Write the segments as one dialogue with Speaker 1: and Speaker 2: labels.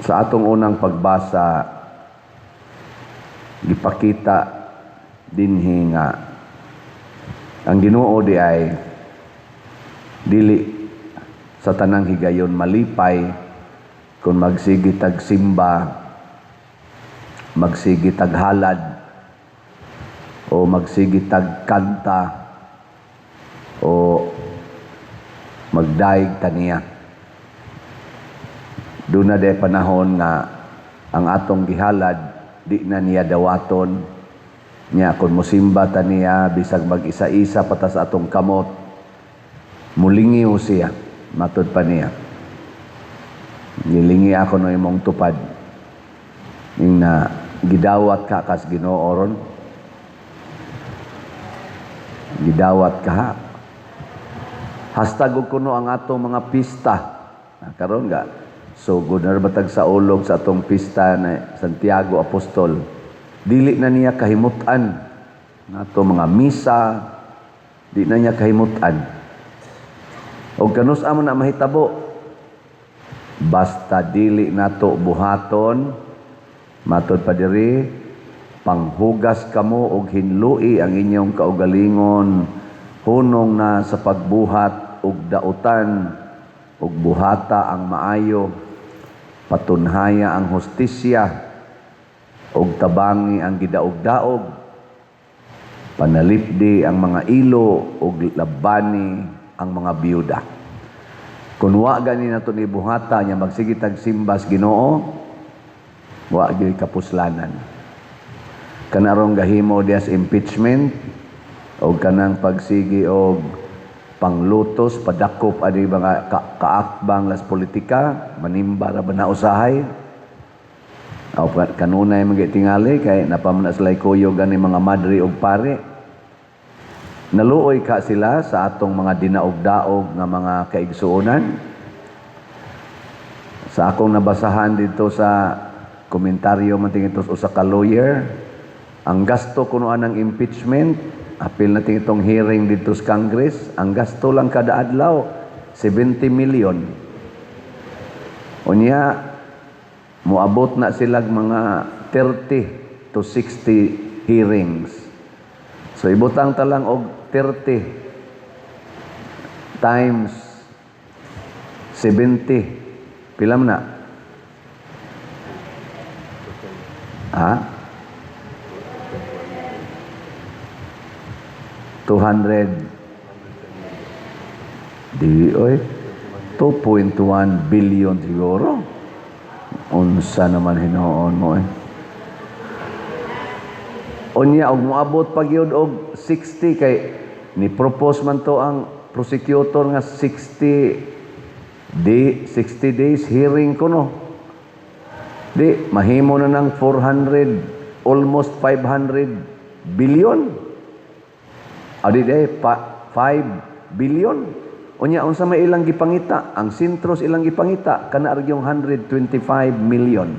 Speaker 1: Sa atong unang pagbasa, gipakita dinhi nga ang Ginoo di ay dili sa tanang higayon malipay kung magsigi tag simba, magsigi tag halad, o magsigi tag kanta, o magdaig taniya. Doon na day panahon nga ang atong gihalad di na niya dawaton niya kung musimba ta niya bisag mag-isa-isa patas atong kamot mulingiw siya matud pa niya. Nilingi ako no imong tupad ning na gidawat ka kas Ginoo ron, gidawat ka ha. Hastag og kuno ang atong mga pista karon ga so gunar batag sa ulog sa atong pista na Santiago Apostol, dili na niya kahimutan nato mga misa, di na niya kahimutan. Og kanus amo na mahitabo, basta dili nato buhaton matud pa diri panghugas kamo og hinlui ang inyong kaugalingon hunong na sa pagbuhat og dautan og buhata ang maayo, patunhaya ang hustisya, og tabangi ang gidaog-daog, panalipdi ang mga ilo, og labani ang mga biyuda. Kung wa gani nato ni buhata nya magsigi tag simbas Ginoo, wa gyud kapuslanan. Kanarong gahimo dias impeachment og kanang pagsigi og panglutos, padakop ani mga kaakbang las politika, manimba ra ba na usahay. Aw kanunay mga tingali kay napamana sila kuyo gani mga madre og pare. Naluoy ka sila sa atong mga dinaog-daog nga mga kaigsuonan. Sa akong nabasahan dito sa komentaryo man tingin usa ka lawyer, ang gasto kuno anang impeachment apil natin itong hearing dito sa Congress, ang gasto lang kada adlaw, 70 million. Unya, muabot na silag mga 30 to 60 hearings. So, ibutang talang og 30 times 70. Pila man na? Ha? 200 di oy 2.1 billion siguro. Unsa naman hinuon mo eh. Unya og moabot pa gyud og 60 kay ni propose man to ang prosecutor nga 60 days hearing kuno. Di mahimo na ng 400 almost 500 billion. Adi day 5 billion. Unya unsa may ilang gipangita? Ang sintros ilang gipangita kana yung 125 million.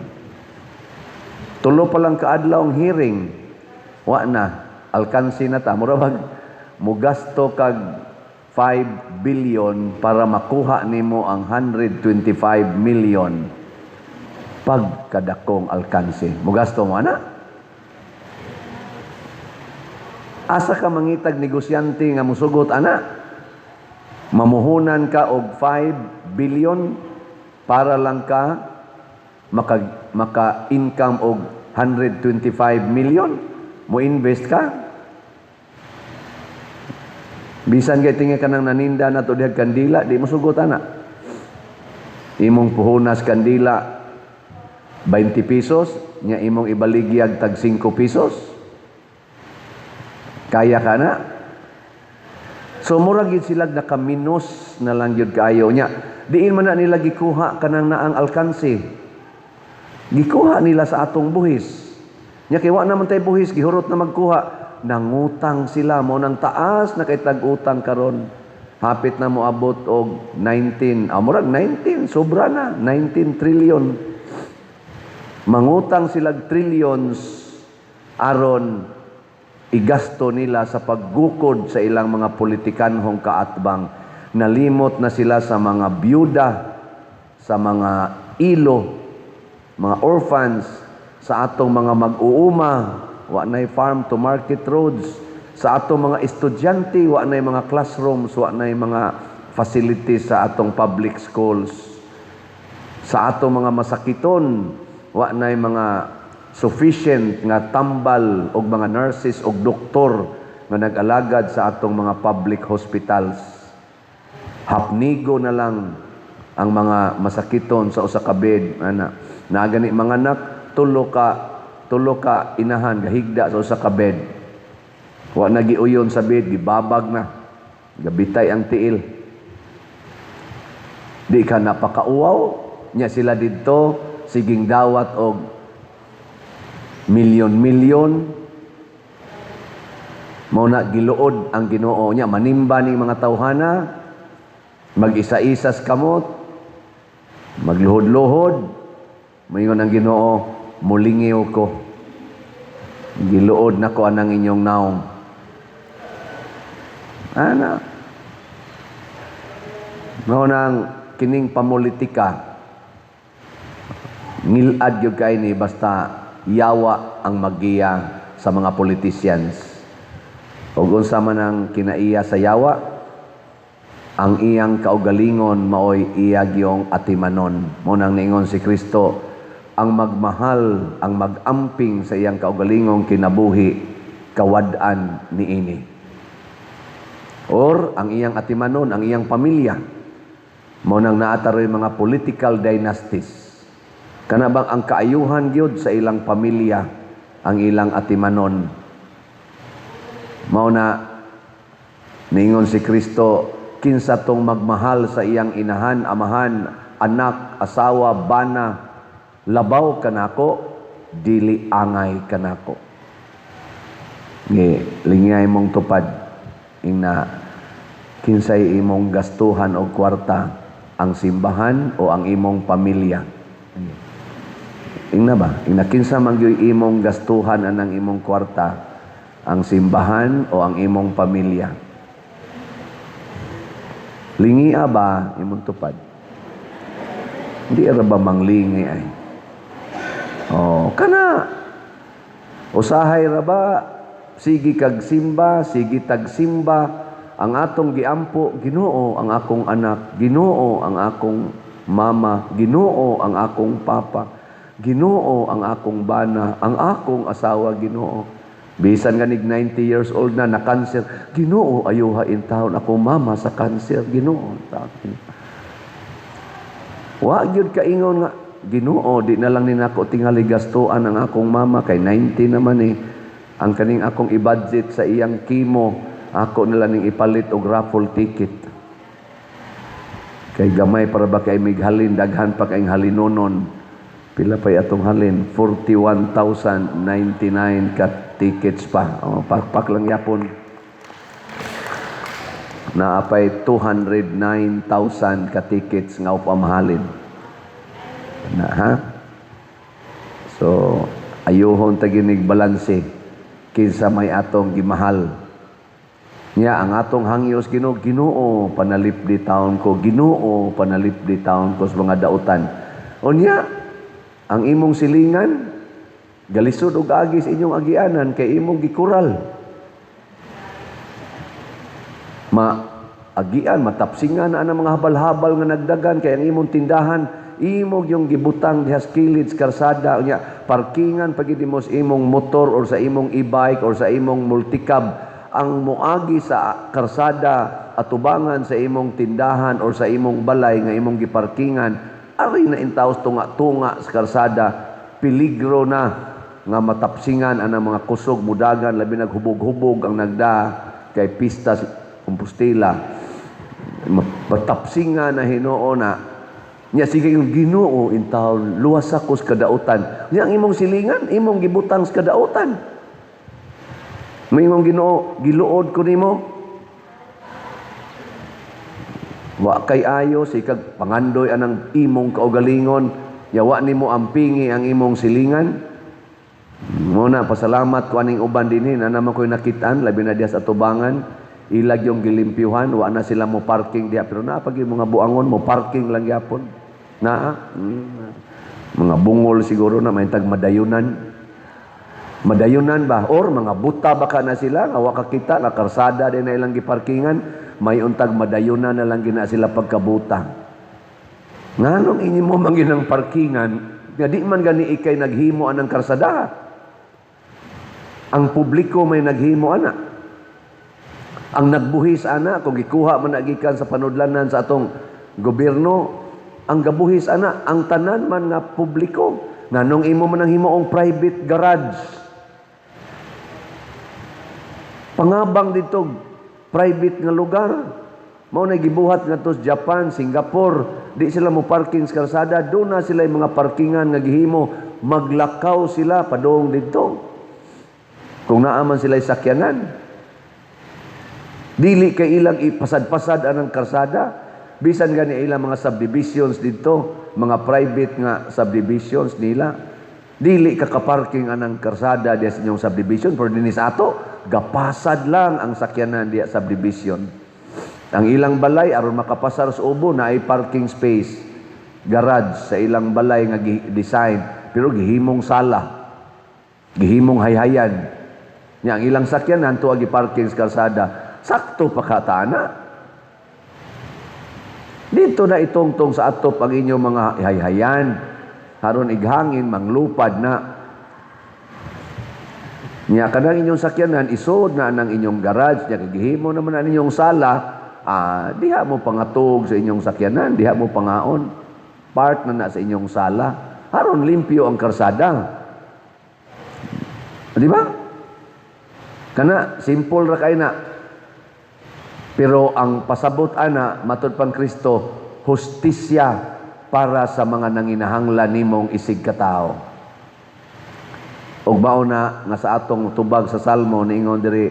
Speaker 1: Tulo pa lang kaadlaw ang hearing. Wa na alkansi na ta mura bag mugasto kag 5 billion para makuha nimo ang 125 million pagkadakong alkansi. Mugasto mo ana? Asa ka mangitag negosyante nga musugot ana? Mamuhunan ka og 5 billion para lang ka maka-income og 125 million. Mo invest ka? Bisan kay tinga ka nang naninda na to dihag kandila, di musugot ana. Imong puhunas kandila 20 pesos, nya imong ibaligyag tag 5 pesos. Kaya ka na? So murag gid sila nakaminos na lang yun kaayo niya. Diin man na nila gikuha kanang naang alkansi. Gikuha nila sa atong buhis. Nya kay wa naman tay buhis gihurot na magkuha. Nangutang sila mo nang taas na kay tag-utang karon. Hapit na mo abot og 19. Murag 19 sobra na 19 trillion. Mangutang sila trillions aron igasto nila sa paggukod sa ilang mga politikanhong kaatbang. Nalimot na sila sa mga byuda, sa mga ilo, mga orphans, sa atong mga mag-uuma, wa nay farm to market roads, sa atong mga estudyante, wa nay mga classrooms, wa nay mga facilities sa atong public schools, sa atong mga masakiton, wa nay mga sufficient nga tambal og mga nurses og doktor nga nag-alagad sa atong mga public hospitals. Hapnigo na lang ang mga masakiton sa usa ka bed ana. Na gani mga anak, tulo ka inahan gahigda sa usa ka bed. Wa na giuyon sa bed, gibabag na. Gabitay ang tiil. Di ka napakauwaw nya sila didto siging dawat og milyon-milyon. Mao na giluod ang Ginoo nya manimba ning mga tawhana, mag-isa-isas kamot, magluhod-luhod. Mayon ang Ginoo, mulingiw ko. Giluod na ko anang inyong naong. Ana. Mao nang kining pamulitika. Ngilad gyud kay ni basta yawa ang magiya sa mga politicians. Ug unsa man ang kinaiya sa yawa, ang iyang kaugalingon maoy iya gyong atimanon. Mo nang niingon si Kristo, ang magmahal, ang magamping sa iyang kaugalingong kinabuhi, kawad-an niini. Or ang iyang atimanon, ang iyang pamilya, mo nang naataroy mga political dynasties. Kana bang ang kaayuhan gyud sa ilang pamilya, ang ilang atimanon. Mao na niingon si Kristo, kinsa tong magmahal sa iyang inahan, amahan, anak, asawa, bana, labaw kanako, dili angay kanako. Lingay mong tupad ing kinsay imong gastuhan og kwarta, ang simbahan o ang imong pamilya. Ingna ba? Ingna kinsa man gyud imong gastuhan anang imong kwarta, ang simbahan o ang imong pamilya. Lingia ba imong tupad? Hindi ra ba manglingi ay? Oh, kana usahay ra ba sige kag simba, sige tag simba, ang atong giampo Ginoo ang akong anak, Ginoo ang akong mama, Ginoo ang akong papa, Ginoo ang akong bana, ang akong asawa Ginoo. Bisan ganig 90 years old na cancer, Ginoo ayuha in taon akong mama sa cancer, Ginoo taon. Wa gyud kaingon nga Ginoo, di na lang ni nako tingali gastuan ang akong mama kay 90 naman eh. Ang kaning akong i-budget sa iyang chemo, ako na lang ning ipalit og raffle ticket. Kay gamay para ba kay mighalin, daghan pa kay halinonon. Pila pa atong halin? 41,099 ka tickets pa. O, pakpak lang yapon. Naapay 209,000 ka tickets nga upamahalin. Na, ha? So, ayuhon taginig balanse kinsa may atong gimahal. Nya ang atong hangyos Ginoo, Ginoo panalipdi taon ko, Ginoo panalipdi taon ko sa mga dautan. Unya ang imong silingan galisod og agis inyong agianan kay imong gikural. Agian matapsingan na ang mga habal-habal nga nagdagan kay ang imong tindahan imong yung gibutang dihas kilid sa karsada unya parkingan pagidimos imong motor or sa imong e-bike or sa imong multicab ang moagi sa karsada atubangan sa imong tindahan or sa imong balay nga imong giparkingan ari na intaos tunga-tunga sa karsada peligro na nga matapsingan anang mga kusog mudagan labi naghubog-hubog ang nagda kay pista Compostela matapsingan na Hinoo na nya sige yung Ginoo intaw luwas ako sa kadautan nya ang imong silingan imong gibutang sa kadautan may imong Ginoo giluod ko nimo wa kay ayo sikag pangandoy anang imong kaugalingon yawa nimo ampingi ang imong silingan muna pasalamat kuaning uban dinhi na naman ko'y nakitaan labi na diya sa tubangan ilag yung gilimpyuhan wa na sila mo parking diya pero na pag yung mga buangon mo parking lang yapon na Mga bungol siguro na may tag madayunan. Madayunan ba? Or mga buta baka na sila, nga wa kakita, na karsada din na ilang giparkingan, may untag madayunan na lang gina sila pagkabuta. Nganong inyo mo manginang parkingan, nga di man gani ikay naghimo anang karsada. Ang publiko may naghimo ana. Ang nagbuhis ana, kung gikuha man nagikan sa panudlanan sa atong gobyerno, ang gabuhis ana, ang tanan man nga publiko. Nganong imo man ang himoong private garage. Pangabang dito, private nga lugar. Mao na gibuhat nga to sa Japan, Singapore, di sila mo parking sa kalsada, doon na sila yung mga parkingan nga gihimo, maglakaw sila padong dito. Kung naaman sila sakyanan, dili kay ilang ipasad-pasad anang kalsada, bisan gani ilang mga subdivisions dito, mga private nga subdivisions nila, dili kakaparking anang kalsada diya sa inyong subdivision, pero dinis ato, gapasad lang ang sakyanan diya subdivision. Ang ilang balay aron makapasar sa ubo na ay parking space, garage sa ilang balay nga design, pero gihimong sala, gihimong hayhayan. Nya ang ilang sakyanan tuwa gi-parking sa kalsada, sakto pa katana. Dito na itongtong sa atop ang inyong mga hayhayan, haron ighangin manglupad na. Nya kanang inyong sakyanan isod na nang inyong garage, nya gihimo naman ang inyong sala, diha mo pangatog sa inyong sakyanan, diha mo pangaon, part na sa inyong sala, haron limpyo ang karsada. Di ba? Kana simple ra kay na. Pero ang pasabot ana matud pang Kristo, hustisya para sa mga nanginahanglan nimong isig katao. Ug mao na nga sa atong tubag sa Salmo niingon diri,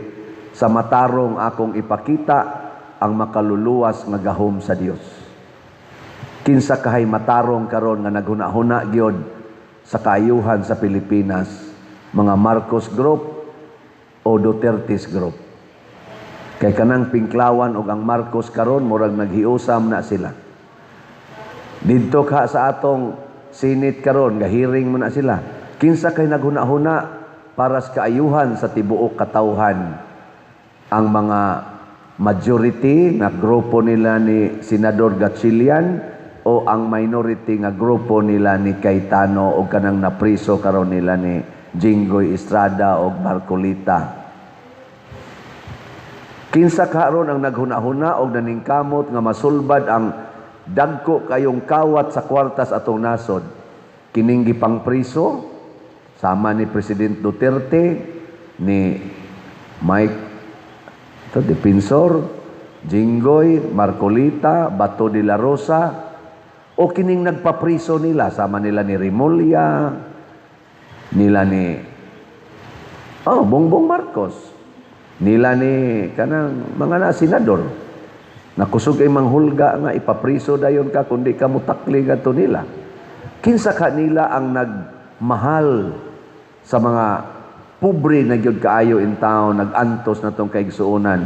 Speaker 1: sa matarong akong ipakita ang makaluluwas nga gahom sa Dios. Kinsa kahay matarong karon nga naghuna-huna gyud sa kaayuhan sa Pilipinas, mga Marcos Group o Duterte's Group. Kay kanang Pinklawan o ang Marcos karon murag naghiusam na sila. Didto ka sa atong Senate karon, gahiring mo na sila. Kinsa kay naghuna-huna para sa kaayuhan sa tibuok katawhan. Ang mga majority nga grupo nila ni Senador Gatchalian o ang minority nga grupo nila ni Cayetano o kanang napriso karon nila ni Jinggoy Estrada o Marcolita. Kinsa karon ang naghuna-huna og naningkamot nga masulbad ang dagko kayong kawat sa kwartas atong nasod. Kining gipangpriso sama ni President Duterte, ni Mike Defensor, Jinggoy, Marcolita, Bato de la Rosa, o kining nagpapriso nila sama nila ni Remulla, nila ni Bongbong Marcos, nila ni kanang mga na senador. Nakusog ay manghulga nga ipapriso dayon ka kundi ka mutakli gadto nila. Kinsa ka nila ang nagmahal sa mga pobre na gyud kaayo in town, nagantos na tong kaigsuonan.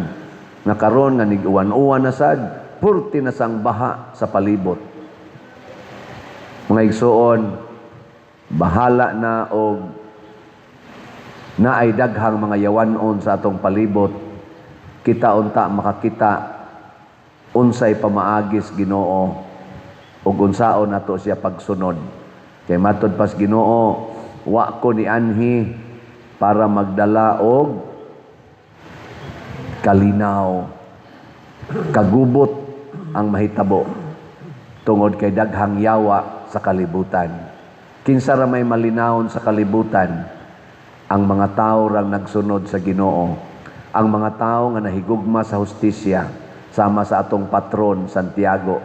Speaker 1: Nga karon nga niguwan-uwan na sad, purti na sang baha sa palibot. Mga igsuon, bahala na og na ay daghang mga yawanon sa atong palibot, kita unta makakita unsay pamaagis Ginoo ug unsaon nato siya pagsunod. Kay matud pas Ginoo, wa ko ni anhi para magdala og kalinaw, kagubot ang mahitabo tungod kay daghang yawa sa kalibutan. Kinsa ra may malinawon sa kalibutan? Ang mga tao rang nagsunod sa Ginoo, ang mga tao nga nahigugma sa hustisya, sama sa atong patron Santiago,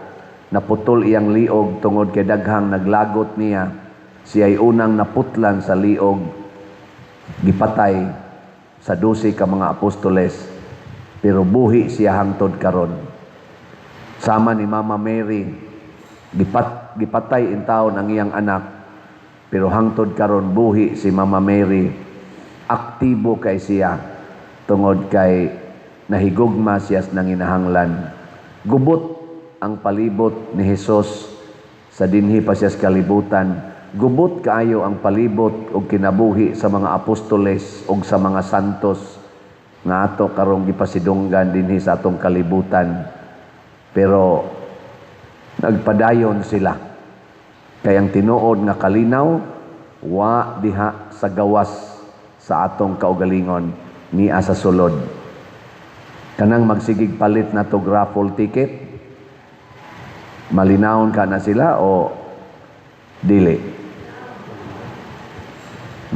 Speaker 1: naputol iyang liog tungod kay daghang naglagot niya, siya'y unang naputlan sa liog, gipatay sa 12 ka mga apostoles, pero buhi siya hangtod karon. Sama ni Mama Mary, gipatay in taon ang iyang anak, pero hangtod karon buhi si Mama Mary. Aktibo kay siya tungod kay nahigugma siya sa nanginahanglan. Gubot ang palibot ni Hesus sa dinhi pa siya sa kalibutan, gubot kaayo ang palibot og kinabuhi sa mga apostoles ug sa mga santos nga ato karong gipasidunggan dinhi sa atong kalibutan. Pero nagpadayon sila. Kay ang tinuod nga kalinaw wa diha sa gawas sa atong kaugalingon niya sa sulod. Kanang magsigig palit na to raffle ticket, malinawon ka na sila o dili?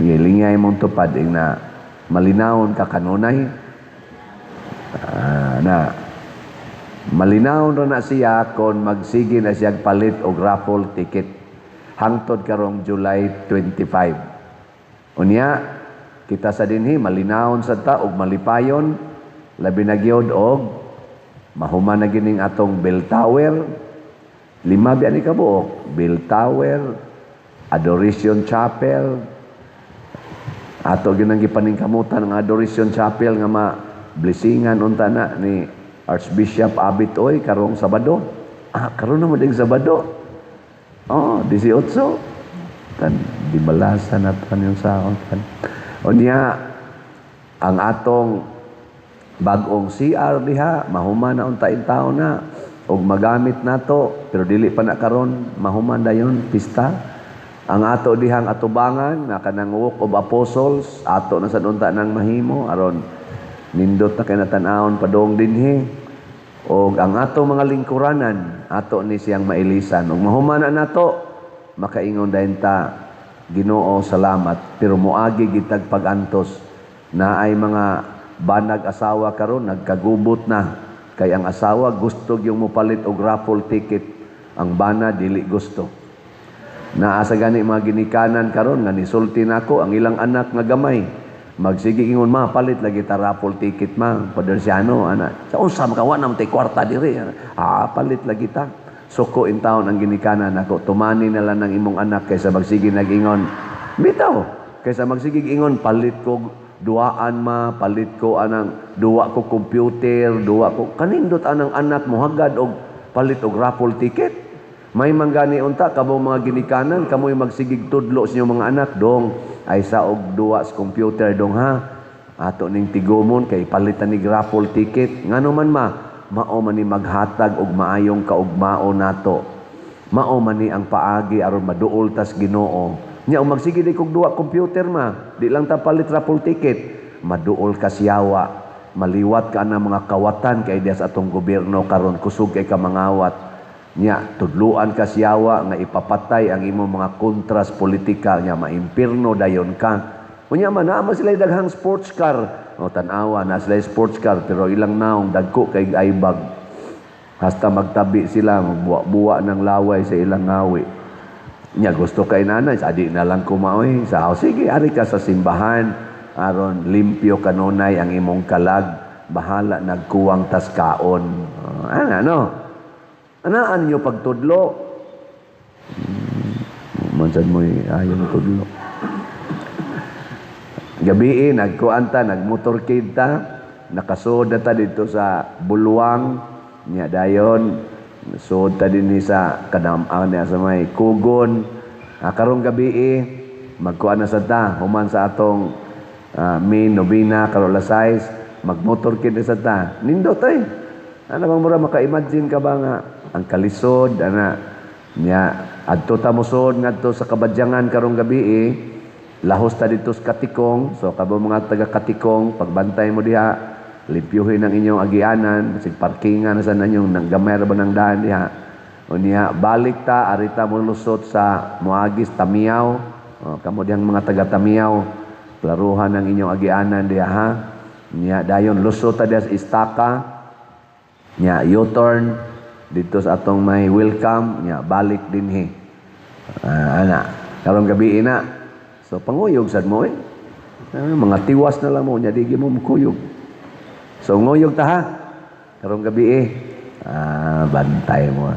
Speaker 1: Lingay mong tupad na malinawon ka kanunay na malinawon na siya kung magsige na siya palit og raffle ticket hangtod karong July 25. Unya kita sa dinhi malinawon sa ta og malipayon labi na gyud og mahuman na gining atong bell tower. 5 biya ni kabuok, bell tower, Adoration Chapel. Ato ginang gipaningkamutan ng Adoration Chapel nga ma-blessingan unta na ni Archbishop Abitoy karong Sabado. Karon na mo ding Sabado. 18. Kan di balasan naton yung saon kan. Unya ang atong bag-ong CR diha mahuman na unta taon na og magamit nato pero dili pa na karon mahuman dayon pista. Ang ato dihang atubangan nga kanang Walk of Apostles ato na sad unta nang mahimo aron nindot na kay natan-awon padong dinhi. Og ang ato mga lingkuranan ato ni siyang mailisan ug mahuman na nato makaingon dayon ta Ginoo salamat pero moagi gitag pag-antos na ay mga banag asawa karon nagkagubot na kay ang asawa gusto yung mopalit og raffle ticket ang bana dili gusto. Naasa gani mga ginikanan karon nga nisulti nako ang ilang anak nga gamay magsige ingon ma palit lagi ta raffle ticket ma padersyano ana sa unsa makawa na tay kwarta diri palit lagi ta suko in taon ang ginikanan nako tumani na lang ng imong anak kaysa magsige nagingon bitaw kaysa magsige ingon palit ko duaan ma palit ko anang duwa ko computer duwa ko kanindot anang anak mo hagad og palit og raffle ticket. May manggani unta kamo mga ginikanan kamoy magsigig tudlo sa inyong mga anak dong ay sa og duwa sa computer dong ha ato ning tigumon kay palitan ni raffle ticket ngano man mao man ni maghatag og maayong kaugmao nato mao man ni ang paagi aron maduol tas Ginoo nya magsige di kog duwa computer di lang ta palit raffle ticket maduol ka siyawa maliwat ka na mga kawatan kay dias atong gobyerno karon kusog kay ka mangawat nya tudluan ka siyawa nga ipapatay ang imong mga kontras politika nya maimpirno dayon ka unya man naa sila daghang sports car tan-awa na sila sports car pero ilang naong dagko kay aibag hasta magtabi sila buwa ng laway sa ilang ngawi nya gusto kay nanay adi na lang kumaoy sa sige ari ka sa simbahan aron limpyo kanunay ang imong kalag bahala nagkuwang tas kaon anaan niyo pagtudlo mansan mo ayon tudlo gabi nagkuanta nagmotorcade ta nakasoda ta dito sa Bulwang nya dayon sud ta dinhi sa kadam-an sa may Kugon karong gabi magkuan na sad ta human sa atong main nobina karola size magmotorcade sa ta nindot ano bang mura maka-imagine ka ba nga ang kalisod nya adto ta mosod ngadto sa Kabadyangan karong gabi lahos ta dito sa Katikong so kabo mga taga Katikong pagbantay mo diha limpyuhin ang inyong agianan sig parkingan sa nanyong nanggamay ra ba ng daan diha unya balik ta arita mo lusot sa Muagis Tamiaw kamo dihang mga taga Tamiaw klaruhan ang inyong agianan diha ha nya dayon lusot ta diha sa Istaka nya U-turn dito sa atong may welcome nya balik dinhi karong gabi so panguyog sad mo mga tiwas na lang mo nya di mo mukuyog so nguyog ta ha karong gabi bantay mo